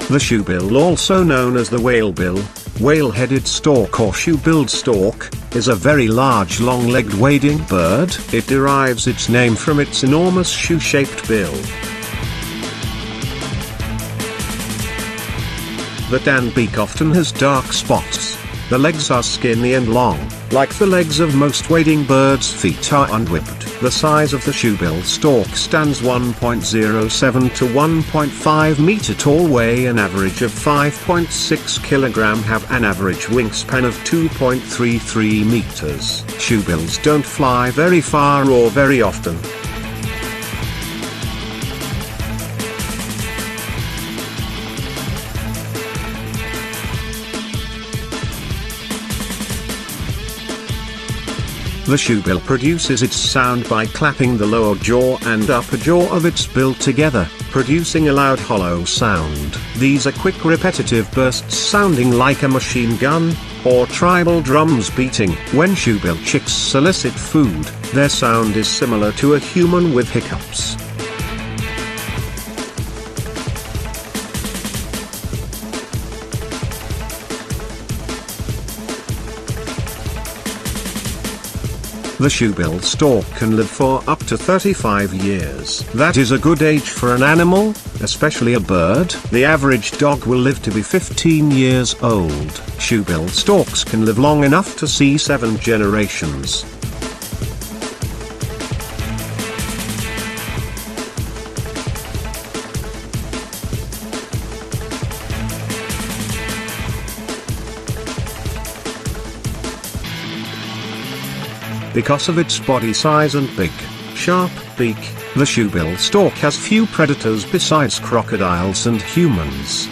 The shoebill, also known as the whalebill, whale-headed stork or shoebill stork, is a very large long-legged wading bird. It derives its name from its enormous shoe-shaped bill. The tan beak often has dark spots. The legs are skinny and long. Like the legs of most wading birds, feet are unwebbed. The size of the shoebill stork stands 1.07 to 1.5 meter tall, weigh an average of 5.6 kilogram, have an average wingspan of 2.33 meters. Shoebills don't fly very far or very often. The shoebill produces its sound by clapping the lower jaw and upper jaw of its bill together, producing a loud hollow sound. These are quick repetitive bursts sounding like a machine gun, or tribal drums beating. When shoebill chicks solicit food, their sound is similar to a human with hiccups. The shoebill stork can live for up to 35 years. That is a good age for an animal, especially a bird. The average dog will live to be 15 years old. Shoebill storks can live long enough to see 7 generations. Because of its body size and big, sharp beak, the shoebill stork has few predators besides crocodiles and humans.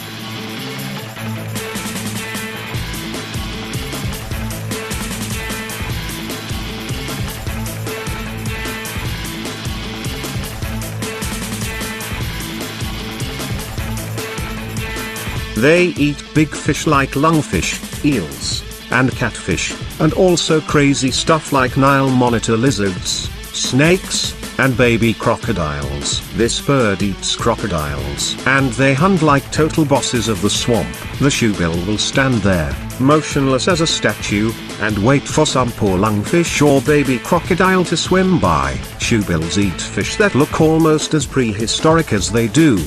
They eat big fish like lungfish, eels, and catfish, and also crazy stuff like Nile monitor lizards, snakes, and baby crocodiles. This bird eats crocodiles, and they hunt like total bosses of the swamp. The shoebill will stand there, motionless as a statue, and wait for some poor lungfish or baby crocodile to swim by. Shoebills eat fish that look almost as prehistoric as they do.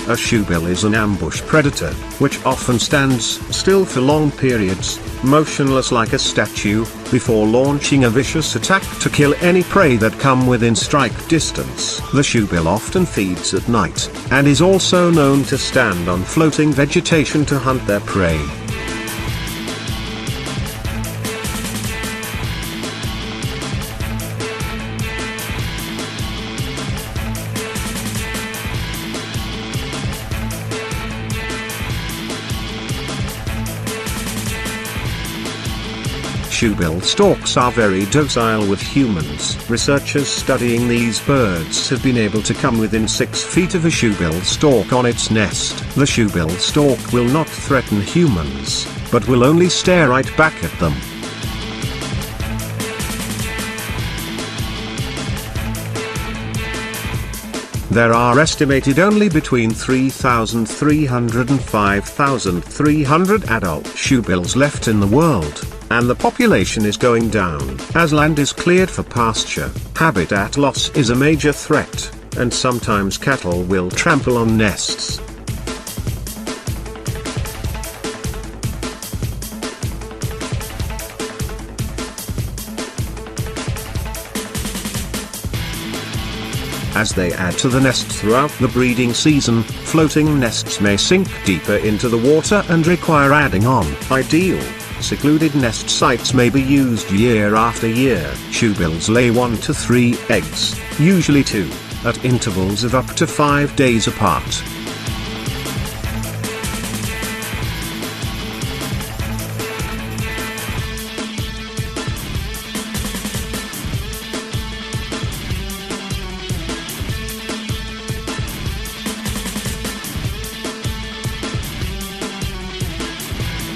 A shoebill is an ambush predator, which often stands still for long periods, motionless like a statue, before launching a vicious attack to kill any prey that come within strike distance. The shoebill often feeds at night, and is also known to stand on floating vegetation to hunt their prey. Shoebill storks are very docile with humans. Researchers studying these birds have been able to come within 6 feet of a shoebill stork on its nest. The shoebill stork will not threaten humans, but will only stare right back at them. There are estimated only between 3,300 and 5,300 adult shoebills left in the world, and the population is going down. As land is cleared for pasture, habitat loss is a major threat, and sometimes cattle will trample on nests. As they add to the nest throughout the breeding season, floating nests may sink deeper into the water and require adding on. Ideal, secluded nest sites may be used year after year. Shoebills lay 1 to 3 eggs, usually 2, at intervals of up to 5 days apart.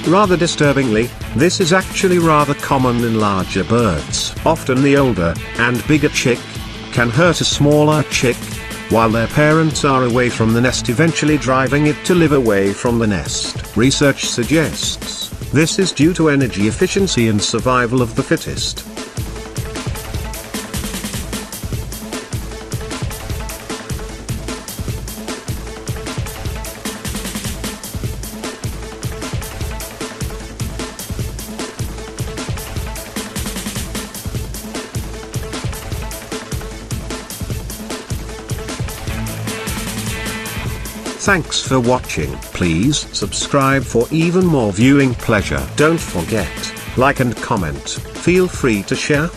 Rather disturbingly, this is actually rather common in larger birds. Often the older and bigger chick can hurt a smaller chick while their parents are away from the nest, eventually driving it to live away from the nest. Research suggests this is due to energy efficiency and survival of the fittest. Thanks for watching. Please subscribe for even more viewing pleasure. Don't forget, like and comment. Feel free to share.